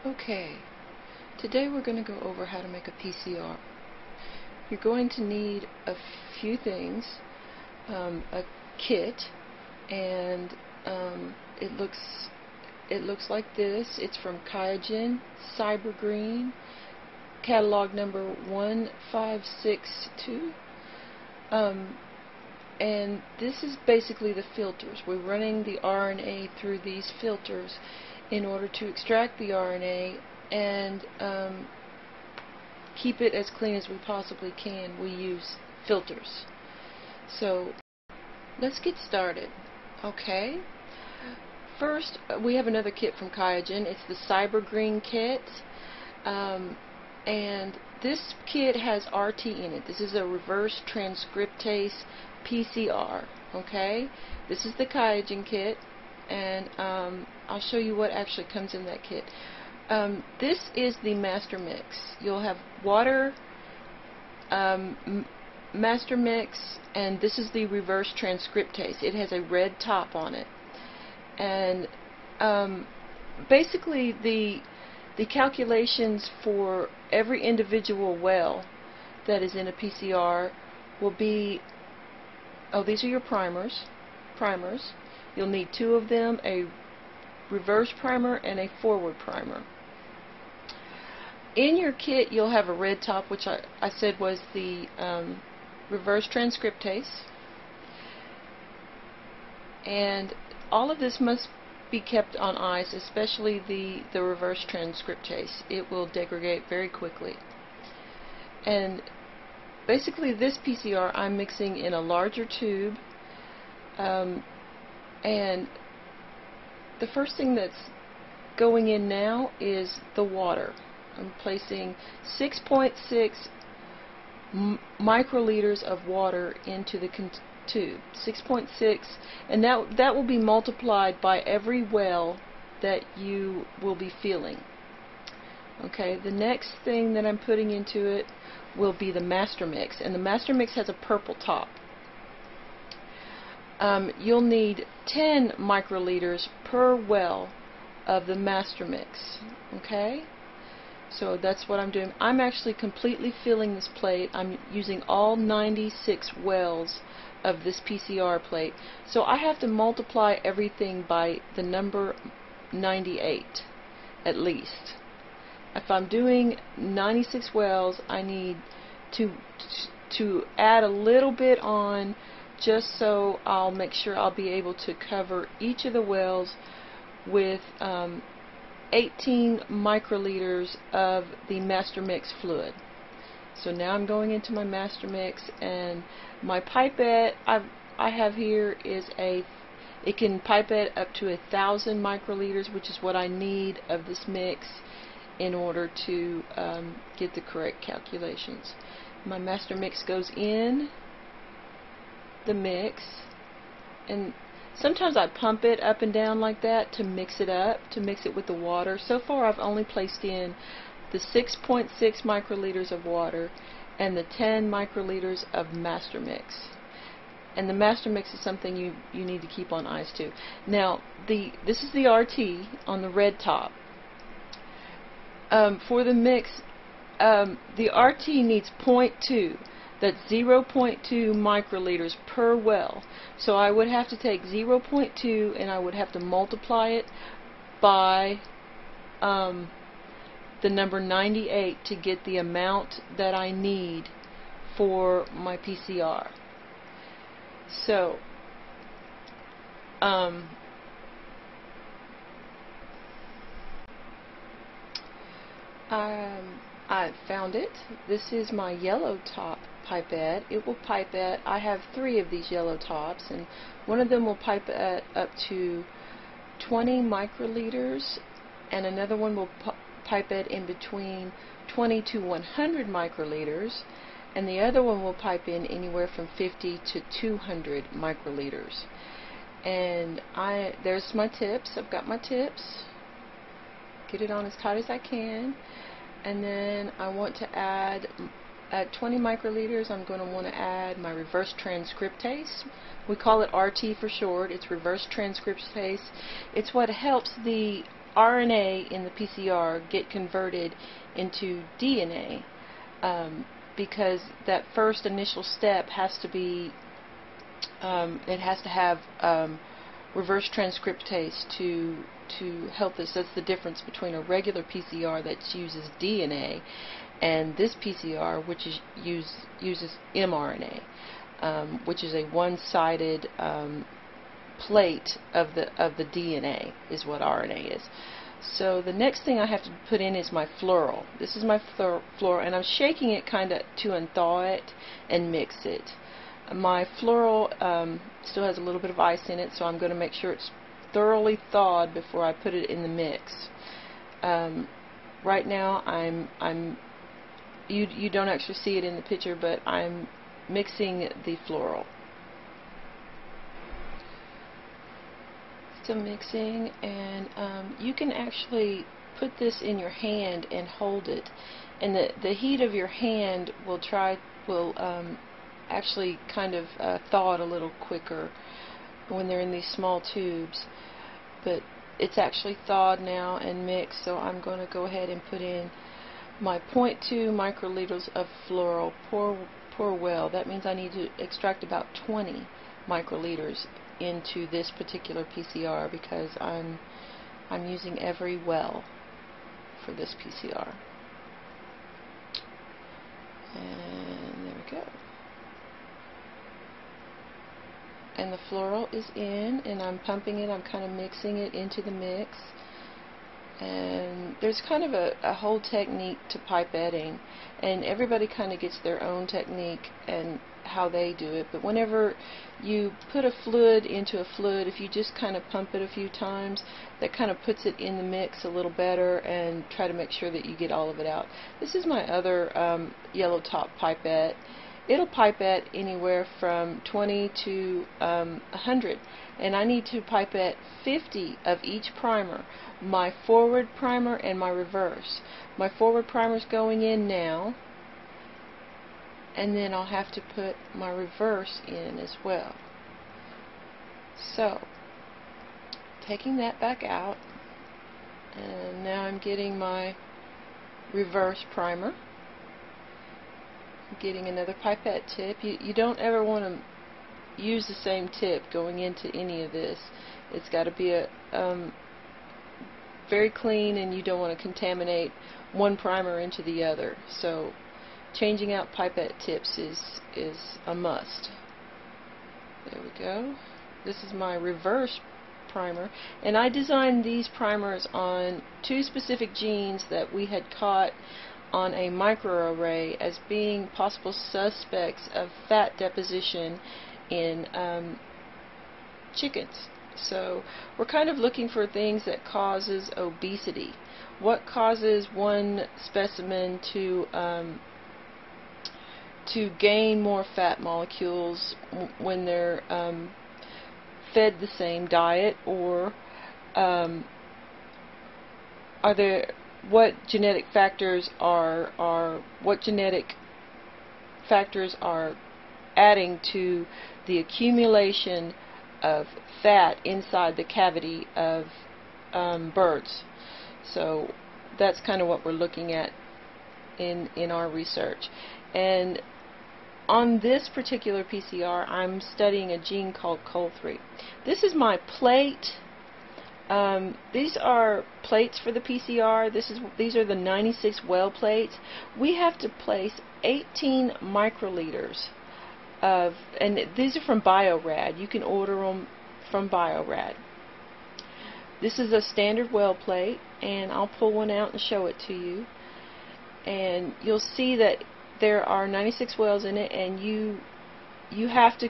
Okay, today we're going to go over how to make a PCR. You're going to need a few things, a kit, and it looks like this. It's from Qiagen, Cyber Green, catalog number 1562. And this is basically the filters. We're running the RNA through these filters in order to extract the RNA and keep it as clean as we possibly can. We use filters. So let's get started. Okay. First, we have another kit from Qiagen. It's the Cyber Green kit. And this kit has RT in it. This is a reverse transcriptase PCR. Okay, this is the Qiagen kit, and I'll show you what actually comes in that kit. This is the master mix. You'll have water, master mix, and this is the reverse transcriptase. It has a red top on it, and basically the calculations for every individual well that is in a PCR will be, these are your primers. You'll need two of them, a reverse primer and a forward primer. In your kit you'll have a red top, which I said was the reverse transcriptase, and all of this must be kept on ice, especially the reverse transcriptase. It will degrade very quickly. And basically this PCR I'm mixing in a larger tube, and the first thing that's going in now is the water. I'm placing 6.6 microliters of water into the tube. 6.6, and that will be multiplied by every well that you will be filling. Okay, the next thing that I'm putting into it will be the master mix, and the master mix has a purple top. You'll need 10 microliters per well of the master mix. Okay, so that's what I'm doing. I'm actually completely filling this plate. I'm using all 96 wells of this PCR plate, so I have to multiply everything by the number 98 at least. If I'm doing 96 wells, I need to add a little bit on, just so I'll make sure I'll be able to cover each of the wells with 18 microliters of the master mix fluid. So now I'm going into my master mix, and my pipette I have here is it can pipette up to 1,000 microliters, which is what I need of this mix in order to get the correct calculations. My master mix goes in the mix, and sometimes I pump it up and down like that to mix it up, to mix it with the water. So far I've only placed in the 6.6 microliters of water and the 10 microliters of master mix. And the master mix is something you need to keep on ice too. Now this is the RT on the red top. For the mix, the RT needs 0.2. That's 0.2 microliters per well. So I would have to take 0.2 and I would have to multiply it by the number 98 to get the amount that I need for my PCR. So I found it. This is my yellow top pipette. It will pipette. I have 3 of these yellow tops, and one of them will pipette up to 20 microliters, and another one will pipette in between 20 to 100 microliters, and the other one will pipe in anywhere from 50 to 200 microliters. And there's my tips. I've got my tips. Get it on as tight as I can, and then I want to add, at 20 microliters, I'm going to want to add my reverse transcriptase. We call it RT for short. It's reverse transcriptase. It's what helps the RNA in the PCR get converted into DNA, because that first initial step has to be, it has to have reverse transcriptase to help this. That's the difference between a regular PCR that uses DNA and this PCR, which is uses mRNA, which is a one-sided plate of the DNA is what RNA is. So the next thing I have to put in is my floral. This is my floral, and I'm shaking it kind of to unthaw it and mix it. My floral still has a little bit of ice in it, so I'm going to make sure it's thoroughly thawed before I put it in the mix. Right now you don't actually see it in the picture, but I'm mixing the floral. Still mixing, and you can actually put this in your hand and hold it, and the heat of your hand will actually kind of thaw it a little quicker when they're in these small tubes. But it's actually thawed now and mixed, so I'm going to go ahead and put in my 0.2 microliters of floral. Pour well. That means I need to extract about 20 microliters into this particular PCR, because I'm using every well for this PCR. And there we go. And the floral is in, and I'm pumping it. I'm kind of mixing it into the mix. And there's kind of a whole technique to pipetting, and everybody kind of gets their own technique and how they do it. But whenever you put a fluid into a fluid, if you just kind of pump it a few times, that kind of puts it in the mix a little better, and try to make sure that you get all of it out. This is my other yellow top pipette. It'll pipette anywhere from 20 to 100, and I need to pipette 50 of each primer, my forward primer and my reverse. My forward primer is going in now, and then I'll have to put my reverse in as well. So, taking that back out, and now I'm getting my reverse primer. Getting another pipette tip. You don't ever want to use the same tip going into any of this. It's got to be a very clean, and you don't want to contaminate one primer into the other. So changing out pipette tips is a must. There we go. This is my reverse primer, and I designed these primers on 2 specific genes that we had caught on a microarray as being possible suspects of fat deposition in chickens. So we're kind of looking for things that causes obesity. What causes one specimen to gain more fat molecules when they're fed the same diet, or what genetic factors are adding to the accumulation of fat inside the cavity of birds. So that's kind of what we're looking at in our research. And on this particular PCR, I'm studying a gene called COL3. This is my plate. These are plates for the PCR. These are the 96 well plates. We have to place 18 microliters of, and these are from Biorad. You can order them from Biorad. This is a standard well plate, and I'll pull one out and show it to you. And you'll see that there are 96 wells in it, and you have to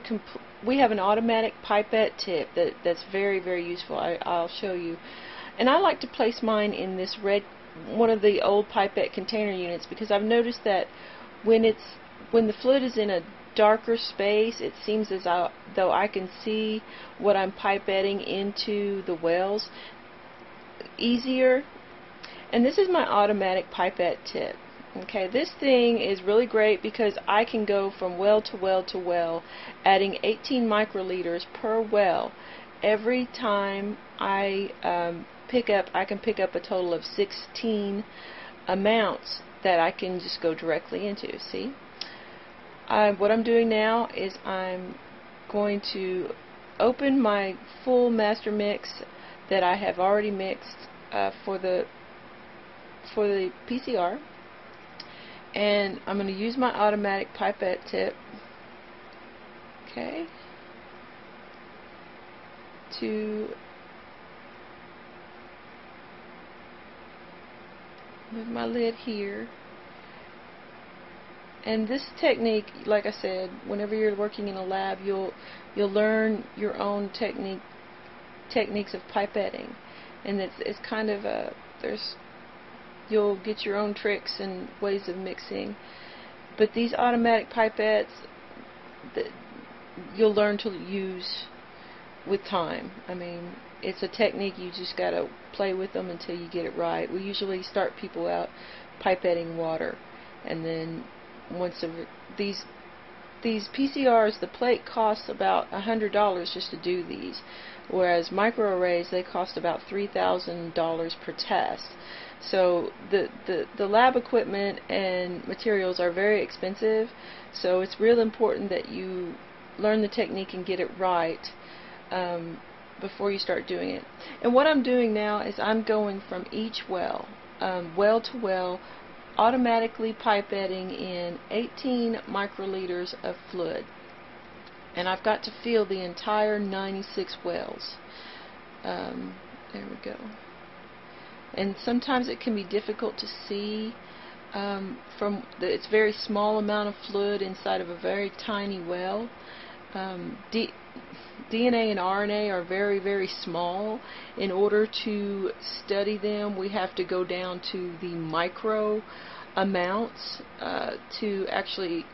we have an automatic pipette tip that's very, very useful. I'll show you. And I like to place mine in this red, one of the old pipette container units, because I've noticed that when the fluid is in a darker space, it seems as though I can see what I'm pipetting into the wells easier. And this is my automatic pipette tip. Okay, this thing is really great because I can go from well to well to well, adding 18 microliters per well every time I I can pick up a total of 16 amounts that I can just go directly into. See? What I'm doing now is I'm going to open my full master mix that I have already mixed for the PCR, and I'm going to use my automatic pipette tip, okay, to move my lid here. And this technique, like I said, whenever you're working in a lab, you'll learn your own techniques of pipetting, and it's kind of you'll get your own tricks and ways of mixing. But these automatic pipettes, you'll learn to use with time. I mean, it's a technique, you just gotta play with them until you get it right. We usually start people out pipetting water, and then once these PCRs, the plate costs about $100 just to do these, whereas microarrays, they cost about $3,000 per test. So the lab equipment and materials are very expensive, so it's real important that you learn the technique and get it right before you start doing it. And what I'm doing now is I'm going from each well, well to well, automatically pipetting in 18 microliters of fluid, and I've got to fill the entire 96 wells. There we go. And sometimes it can be difficult to see it's very small amount of fluid inside of a very tiny well. DNA and RNA are very, very small. In order to study them, we have to go down to the micro amounts to actually,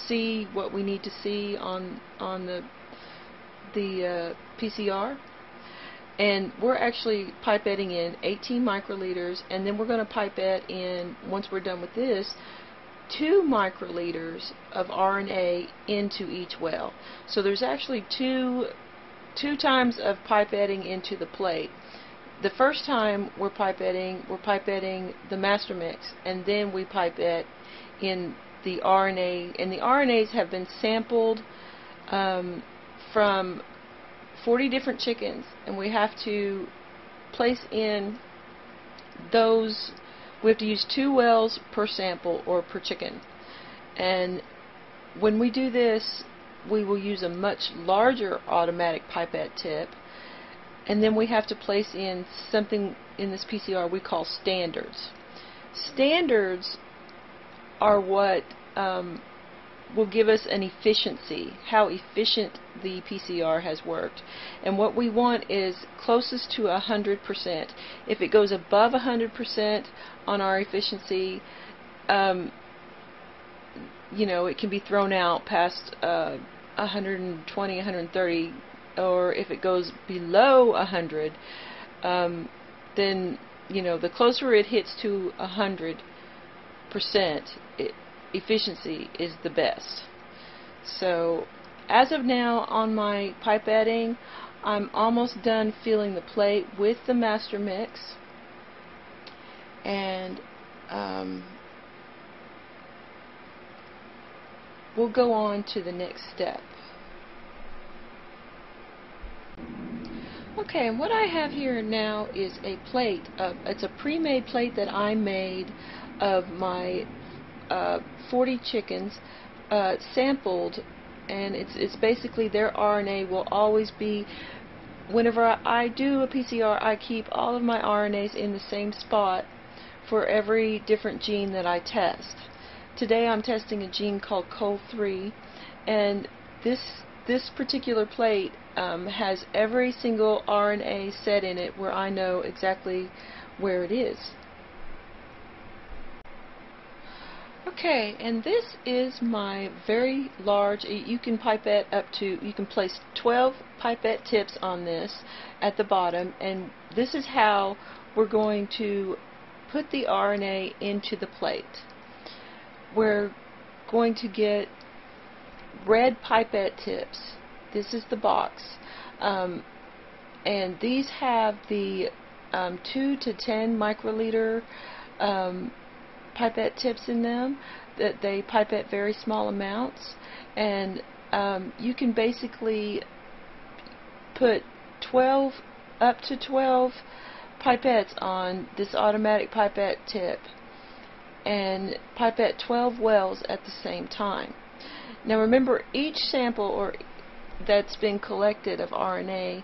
see what we need to see on the PCR. And we're actually pipetting in 18 microliters, and then we're going to pipette in, once we're done with this, 2 microliters of RNA into each well. So there's actually two times of pipetting into the plate. The first time we're pipetting the master mix, and then we pipette in the RNA, and the RNAs have been sampled from 40 different chickens, and we have to place in those. We have to use 2 wells per sample or per chicken. And when we do this, we will use a much larger automatic pipette tip, and then we have to place in something in this PCR we call standards. Standards are what will give us an efficiency, how efficient the PCR has worked. And what we want is closest to 100%. If it goes above 100% on our efficiency, it can be thrown out past 120, 130, or if it goes below 100, then the closer it hits to 100%, efficiency is the best. So as of now, on my pipetting, I'm almost done filling the plate with the master mix, and we'll go on to the next step. Okay, and what I have here now is a plate. It's a pre-made plate that I made of my 40 chickens, sampled, and it's basically their RNA will always be, whenever I do a PCR, I keep all of my RNAs in the same spot for every different gene that I test. Today I'm testing a gene called COL3, and this particular plate has every single RNA set in it where I know exactly where it is. Okay, and this is my very large, you can place 12 pipette tips on this at the bottom, and this is how we're going to put the RNA into the plate. We're going to get red pipette tips. This is the box, and and these have the 2 to 10 microliter pipette tips in them. That they pipette very small amounts, and you can basically put 12 up to 12 pipettes on this automatic pipette tip and pipette 12 wells at the same time. Now remember, each sample that's been collected of RNA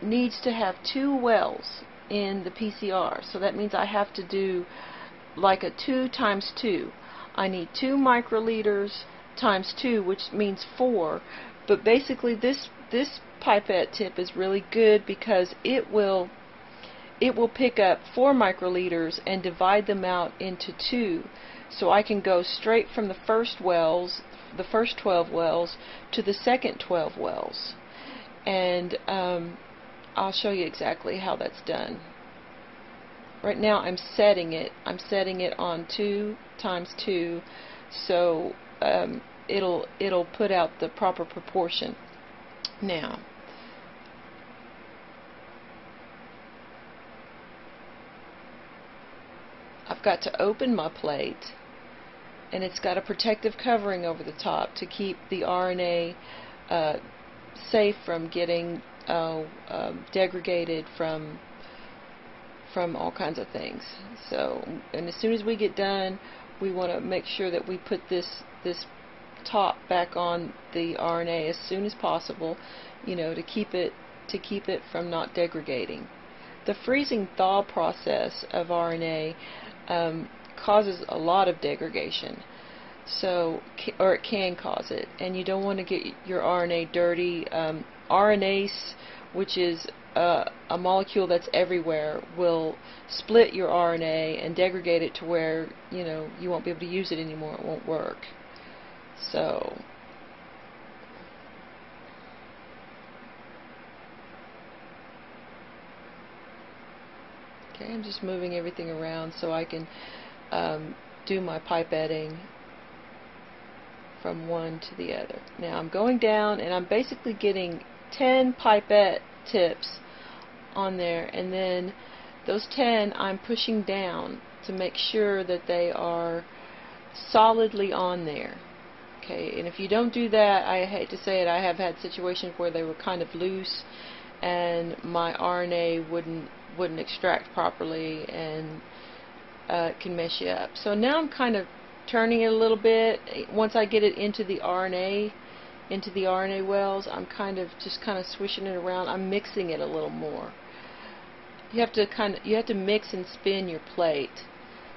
needs to have 2 wells in the PCR. So that means I have to do like a 2 times 2. I need 2 microliters times 2, which means 4. But basically this pipette tip is really good because it will pick up 4 microliters and divide them out into 2. So I can go straight from the first 12 wells to the second 12 wells. And I'll show you exactly how that's done. Right now I'm setting it on 2 times 2, so it'll put out the proper proportion. Now I've got to open my plate, and it's got a protective covering over the top to keep the RNA safe from getting degraded from all kinds of things. So, and as soon as we get done, we want to make sure that we put this top back on the RNA as soon as possible, you know, to keep it from not degrading. The freezing thaw process of RNA causes a lot of degradation, or it can cause it, and you don't want to get your RNA dirty. RNase, which is a molecule that's everywhere, will split your RNA and degrade it to where, you know, you won't be able to use it anymore. It won't work. So okay, I'm just moving everything around so I can do my pipetting from one to the other. Now I'm going down, and I'm basically getting 10 pipette tips on there, and then those 10 I'm pushing down to make sure that they are solidly on there. Okay, and if you don't do that, I hate to say it, I have had situations where they were kind of loose and my RNA wouldn't extract properly, and it can mess you up. So now I'm kind of turning it a little bit. Once I get it into the RNA wells, I'm just kind of swishing it around. I'm mixing it a little more. You have to mix and spin your plate.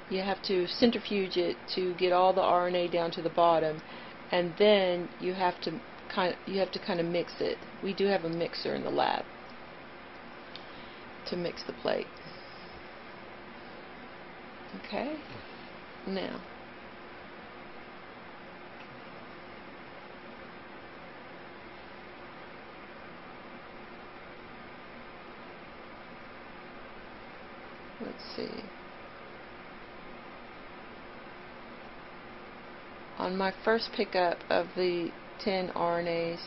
You have to centrifuge it to get all the RNA down to the bottom, and then you have to kind of mix it. We do have a mixer in the lab to mix the plate. Okay, now let's see. On my first pickup of the 10 RNAs,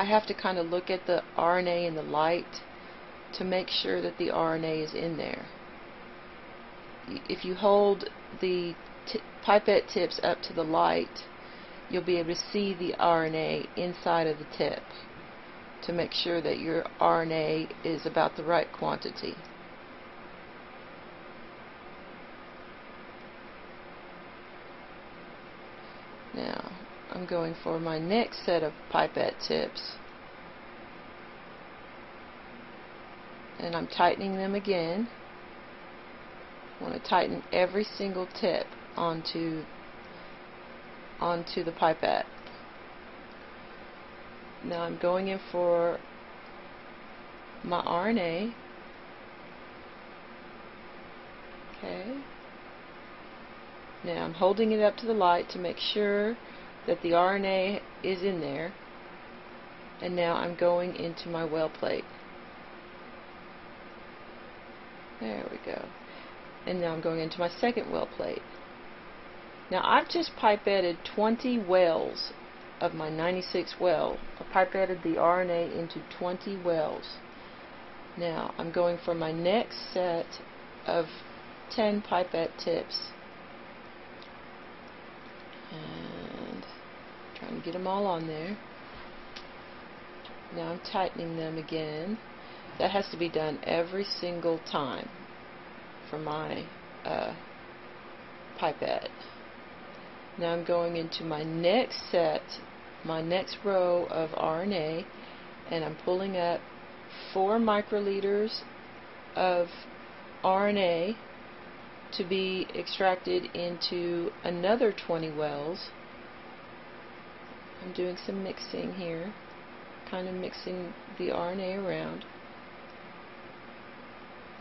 I have to kind of look at the RNA in the light to make sure that the RNA is in there. If you hold the pipette tips up to the light, you'll be able to see the RNA inside of the tip to make sure that your RNA is about the right quantity. Now, I'm going for my next set of pipette tips, and I'm tightening them again. I want to tighten every single tip onto the pipette. Now I'm going in for my RNA. Okay. Now I'm holding it up to the light to make sure that the RNA is in there, and now I'm going into my well plate. There we go. And now I'm going into my second well plate. Now I've just pipetted 20 wells of my 96 well. I pipetted the RNA into 20 wells. Now I'm going for my next set of 10 pipette tips. And trying to get them all on there. Now I'm tightening them again. That has to be done every single time for my pipette. Now I'm going into my next set, my next row of RNA, and I'm pulling up 4 microliters of RNA to be extracted into another 20 wells. I'm doing some mixing here, kind of mixing the RNA around.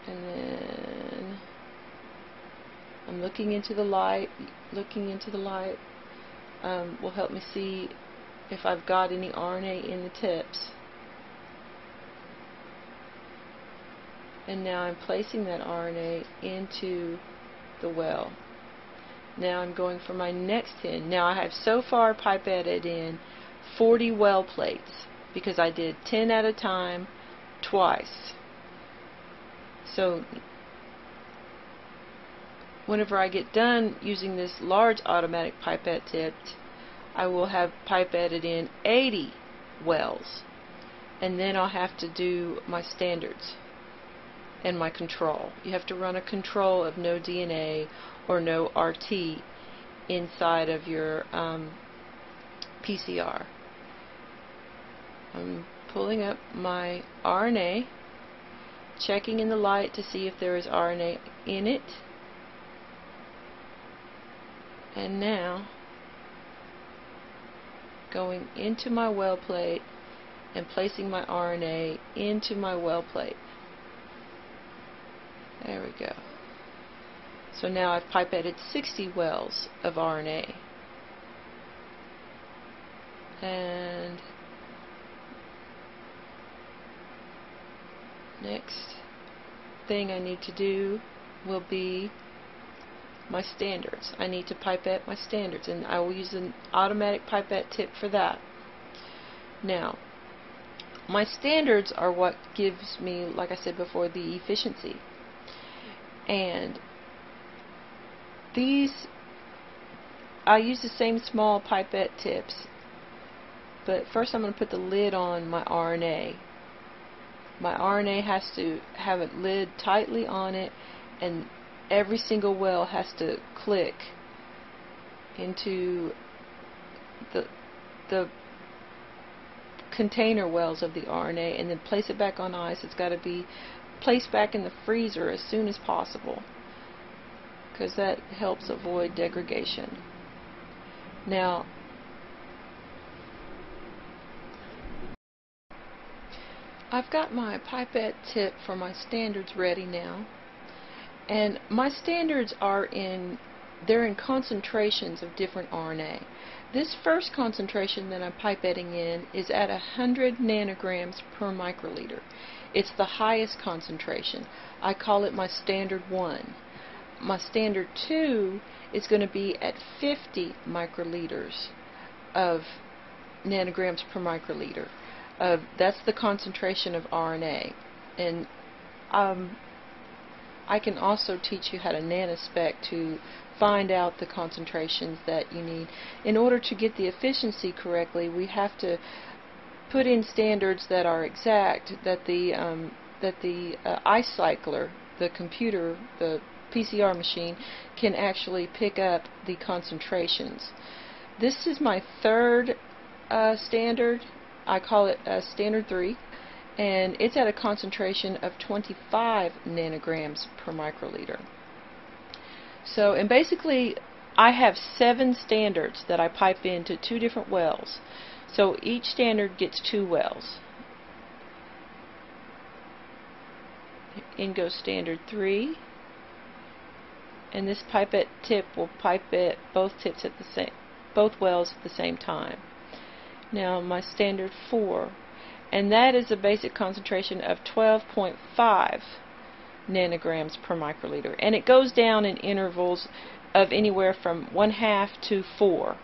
And then I'm looking into the light. Looking into the light will help me see if I've got any RNA in the tips. And now I'm placing that RNA into the well. Now I'm going for my next 10. Now I have so far pipetted in 40 well plates because I did 10 at a time twice. So whenever I get done using this large automatic pipette tip, I will have pipetted in 80 wells, and then I'll have to do my standards and my control. You have to run a control of no DNA or no RT inside of your PCR. I'm pulling up my RNA, checking in the light to see if there is RNA in it. And now going into my well plate and placing my RNA into my well plate. There we go. So now I've pipetted 60 wells of RNA. And next thing I need to do will be my standards. I need to pipette my standards, and I will use an automatic pipette tip for that. Now, my standards are what gives me, like I said before, the efficiency. And these, I use the same small pipette tips, but first I'm going to put the lid on my RNA. My RNA has to have a lid tightly on it, and every single well has to click into the container wells of the RNA, and then place it back on ice. It's got to be placed back in the freezer as soon as possible, because that helps avoid degradation. Now, I've got my pipette tip for my standards ready now, and my standards are they're in concentrations of different RNA. This first concentration that I'm pipetting in is at 100 nanograms per microliter. It's the highest concentration. I call it my standard 1. My standard 2 is going to be at 50 microliters of nanograms per microliter. That's the concentration of RNA. And I can also teach you how to nanospec to find out the concentrations that you need. In order to get the efficiency correctly, we have to put in standards that are exact, that the ice cycler, the computer, the PCR machine, can actually pick up the concentrations. This is my third standard. I call it standard 3, and it's at a concentration of 25 nanograms per microliter. So, and basically I have 7 standards that I pipe into 2 different wells. So each standard gets 2 wells. In goes standard 3, and this pipette tip will pipette both wells at the same time. Now my standard 4, and that is a basic concentration of 12.5 nanograms per microliter, and it goes down in intervals of anywhere from 1/2 to 4.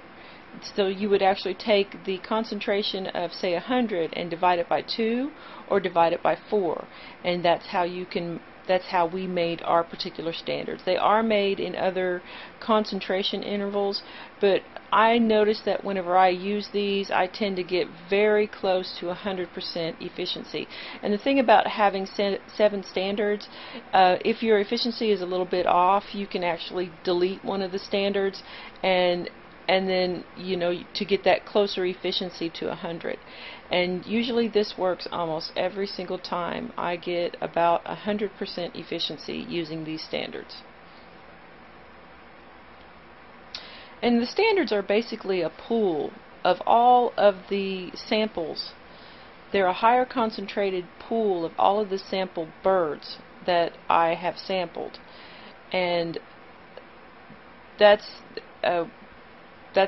So you would actually take the concentration of, say, 100 and divide it by 2 or divide it by 4, and that's how we made our particular standards. They are made in other concentration intervals, but I notice that whenever I use these, I tend to get very close to 100% efficiency. And the thing about having 7 standards, if your efficiency is a little bit off, you can actually delete one of the standards and then, you know, to get that closer efficiency to 100. And usually this works almost every single time. I get about 100% efficiency using these standards. And the standards are basically a pool of all of the samples. They're a higher concentrated pool of all of the sample birds that I have sampled. And that's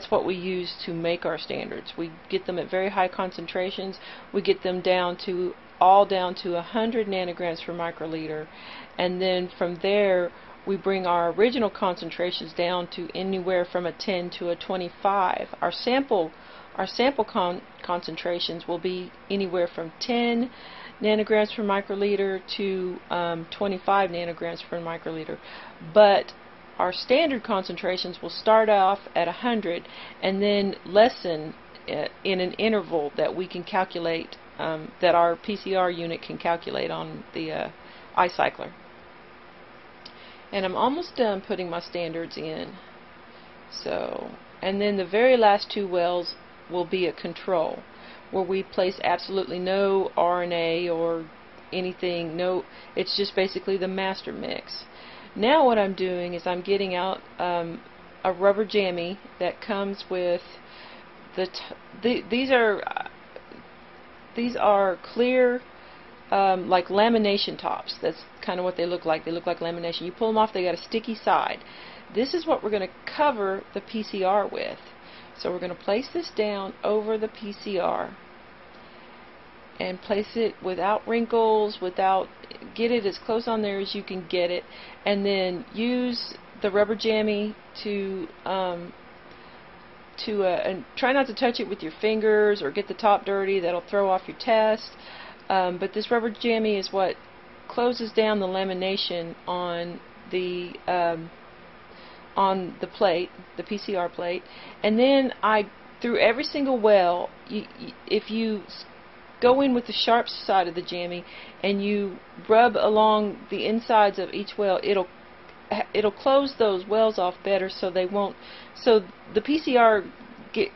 what we use to make our standards. We get them at very high concentrations. We get them all down to 100 nanograms per microliter, and then from there we bring our original concentrations down to anywhere from a 10 to a 25. Our sample concentrations will be anywhere from 10 nanograms per microliter to 25 nanograms per microliter, but our standard concentrations will start off at 100 and then lessen in an interval that we can calculate, that our PCR unit can calculate on the iCycler. And I'm almost done putting my standards in. And then the very last 2 wells will be a control, where we place absolutely no RNA or anything. It's just basically the master mix. Now what I'm doing is I'm getting out a rubber jammy that comes with these are clear, like lamination tops. That's kind of what they look like. They look like lamination. You pull them off, they got a sticky side. This is what we're going to cover the PCR with. So we're going to place this down over the PCR and place it without wrinkles, get it as close on there as you can get it, and then use the rubber jammy and try not to touch it with your fingers or get the top dirty. That'll throw off your test. But this rubber jammy is what closes down the lamination on the plate, the PCR plate. And then through every single well, if you go in with the sharp side of the jammy and you rub along the insides of each well, it'll close those wells off better, so they won't. So the PCR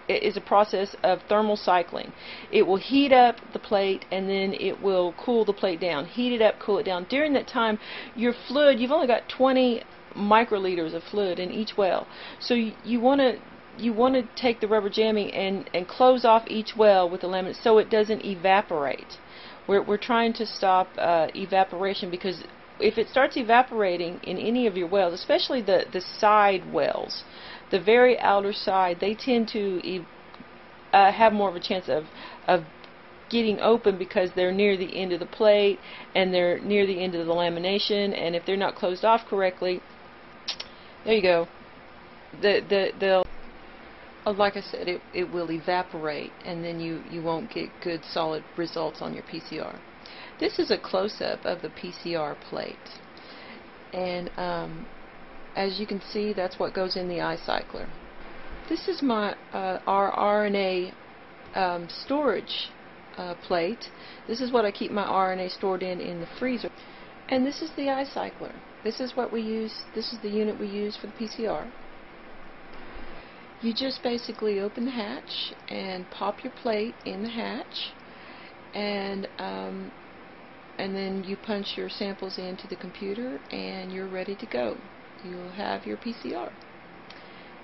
is a process of thermal cycling. It will heat up the plate and then it will cool the plate down. Heat it up, cool it down. During that time, your fluid, you've only got 20 microliters of fluid in each well, so you want to take the rubber jammy and close off each well with the laminate so it doesn't evaporate. We're trying to stop evaporation, because if it starts evaporating in any of your wells, especially the side wells, the very outer side, they tend to have more of a chance of getting open because they're near the end of the plate and they're near the end of the lamination, and if they're not closed off correctly, there you go. They'll, like I said, it will evaporate, and then you won't get good solid results on your PCR. This is a close-up of the PCR plate, and as you can see, that's what goes in the iCycler. This is our RNA storage plate. This is what I keep my RNA stored in the freezer. And this is the iCycler. This is what we use. This is the unit we use for the PCR. You just basically open the hatch and pop your plate in the hatch, and then you punch your samples into the computer and you're ready to go. You'll have your PCR.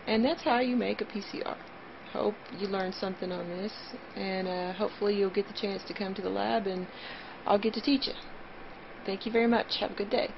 And that's how you make a PCR. Hope you learned something on this, and hopefully you'll get the chance to come to the lab and I'll get to teach you. Thank you very much. Have a good day.